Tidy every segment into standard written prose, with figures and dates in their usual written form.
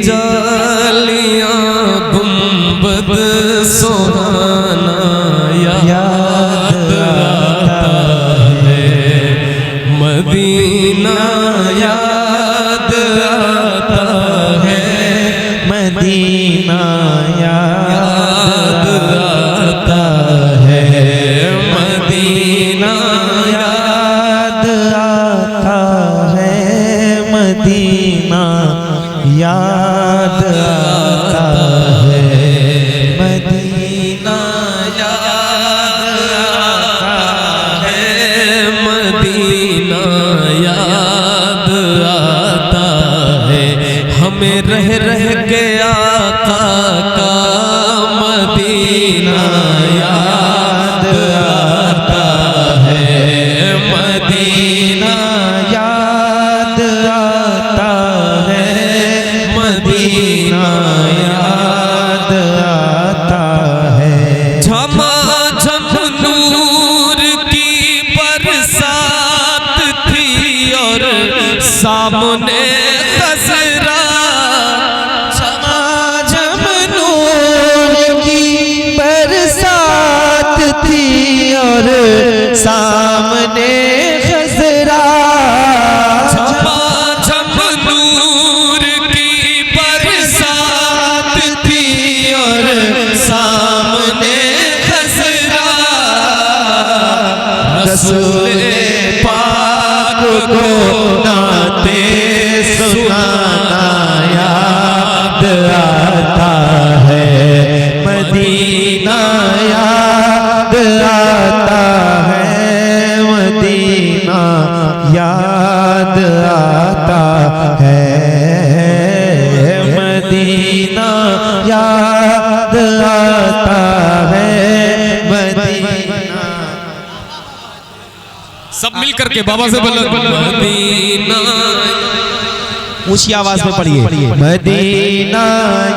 जालियां गुंबद सुहाना याद आता है, मदीना याद आता है, मदीना याद आता है, मदीना याद आता है, मदीना याद आता है, मदीना याद आता है, मदीना याद आता है, हमें रह रह के आका का मदीना याद आता है, मदीना याद आता है, मदीना याद आता है। झमाझम नूर की बरसात थी और सामने खसरा, झमाझम नूर की बरसात थी और सामने खसरा, झमाझम नूर की बरसात थी और सामने खसरा, रसूल पाक को नाते सुनाना याद आता है, मदीना याद आता है, मदीना याद आता है, मदीना याद आता है, मदीना। सब मिल करके बाबा से बोलो मदीना, ऊंची आवाज में पढ़िए, मदीना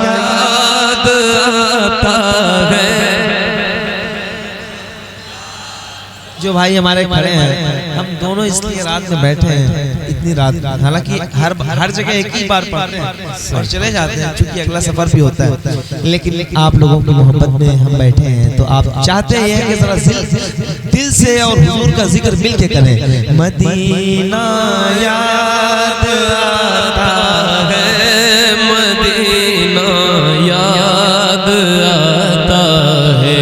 याद आता है। जो भाई हमारे खड़े हैं, हम दोनों इसलिए रात में बैठे हैं, इतनी रात, हालांकि हर जगह एक ही बार पढ़ते हैं और चले जाते हैं, क्योंकि अगला सफर भी होता है, लेकिन आप लोगों की मोहब्बत में हम बैठे हैं, तो आप चाहते हैं कि जरा दिल से और हुजूर का जिक्र मिल के करें। मदीना याद आता है, मदीना याद आता है,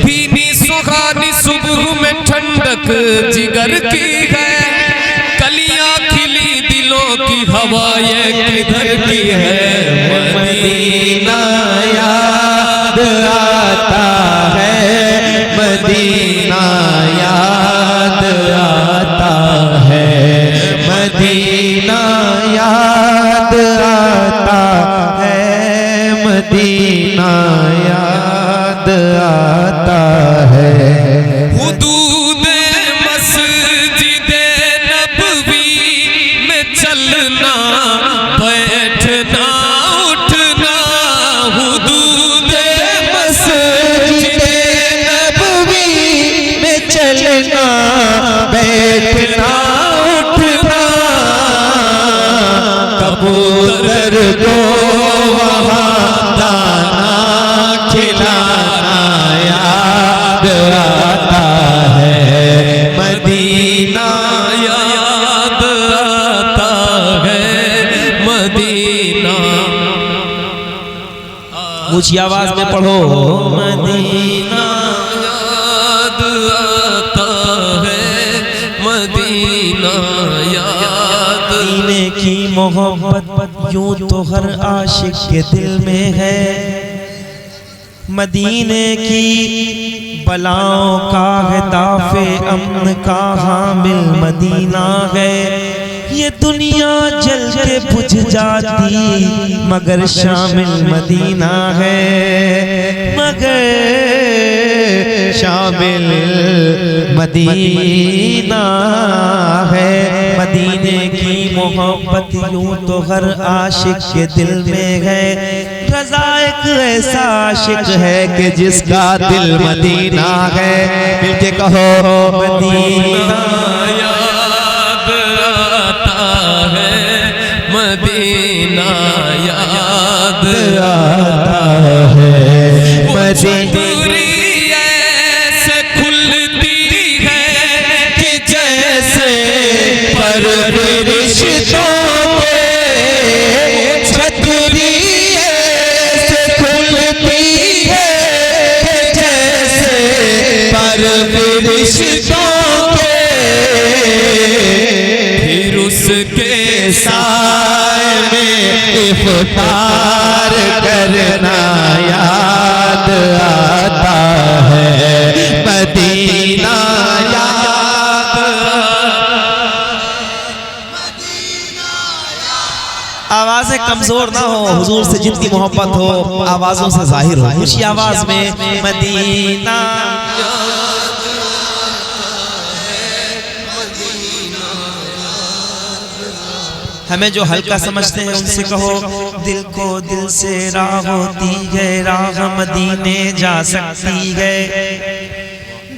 भीनी सुहानी सुबह में ठंडक जिगर की है, कलियां खिली दिलों की हवा ये किधर की है, मदीना याद आता है, मदीना याद आता है, मदीना याद आता है, मदीना याद आता है। हुदूदे मस्जिदे नबवी में चलना बैठना उठना, हुदूदे मस्जिदे नबवी में चलना बैठना उठना, कबूतर को वहाँ दाना खिलाना याद आता है, मदीना याद आता है, मदीना। ऊंची आवाज में पढ़ो, मदीना याद आता है, मदीना याद। मदीने की मोहब्बत यूं तो हर आशिक के दिल में है, मदीने की बलाओं का है ताफे अमन का हामिल मदीना है, ये दुनिया जल के बुझ जाती मगर शामिल मदीना है, मगर शामिल मदीना है। मदीने की मोहब्बत यूं तो हर आशिक के दिल में है, रज़ा एक ऐसा आशिक है कि जिसका दिल मदीना है, मिलके कहो मदीना याद आता है, मदीना। याद आता है दूरी ऐसे खुलती है कि जैसे परवरिशों पे छतरी ऐसे खुलती है जैसे परवरिशों पे फिर उसके साए में इफ्तार करना याद आता है मदीना याद। आवाजें कमजोर ना हो, हुजूर से जितनी मोहब्बत हो आवाजों से जाहिर हो। ऊंची आवाज में मदीना हमें जो हल्का समझते हैं उनसे कहो दिल को दिल से राह होती है, राह मदीने जा सकती है।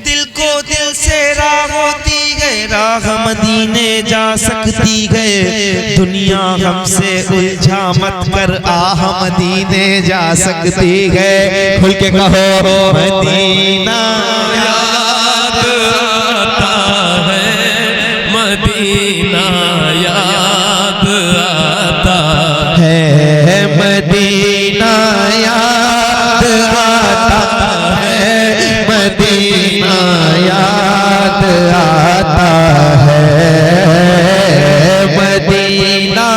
दिल को दिल से राह होती है, राह मदीने जा सकती है। दुनिया हमसे उलझा मत कर, आह मदीने जा सकती है। खुल के कहो मदीना याद आता है, मदीना याद आता है, मदीना याद आता है, मदीना याद आता है, मदीना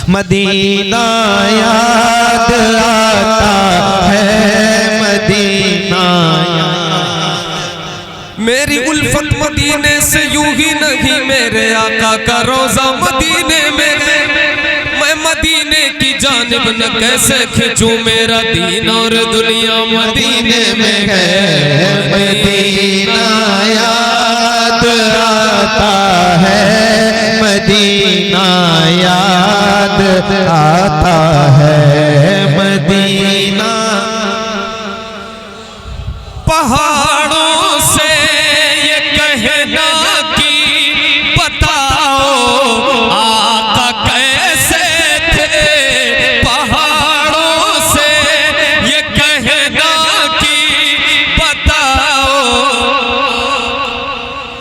मदीना याद आता है, मदीना मेरी उल्फत मदीने से यूं ही नहीं, मेरे आका का रोजा मदीने में। मैं मदीने की जानिब न कैसे खिंचूं, मेरा दीन और दुनिया मदीने में है। मदीना याद आता है, मदीना याद आता है, मदीना पहाड़ों से ये कहना कि बताओ आका कैसे थे। पहाड़ों से ये कहना कि बताओ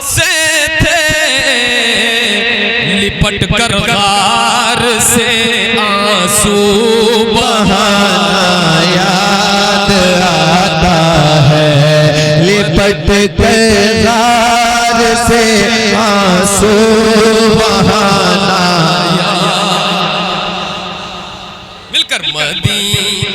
से थे। लिपट कर गार से आंसू बहाना याद आता है, लिपट कर गार से आंसू बहाना मिलकर मदीना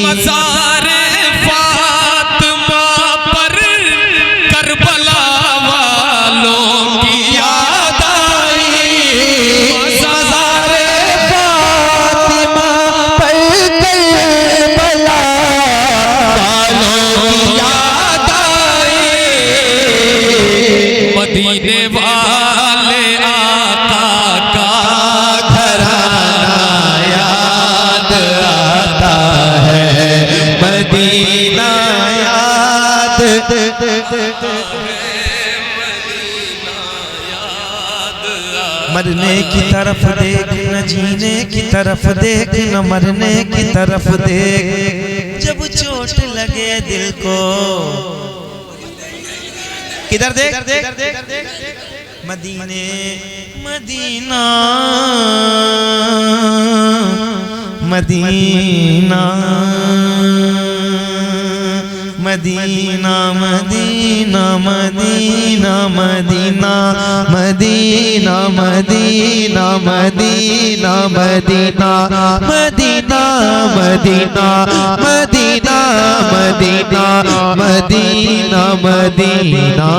मज़ारे फातिमा पर करबला वालों की याद आई। मज़ारे फातिमा पर करबला वालों की याद आई। मदीने वाले आका का घराना याद आता है, मदीना याद मरने की तरफ देख न जीने की तरफ देख, न मरने की तरफ देख। जब चोट लगे दिल को किधर देख, मदीने मदीना मदीना मदीना मदीना मदीना मदीना मदीना मदीना मदीना मदीना मदीना मदीना मदीना मदीना मदीना मदीना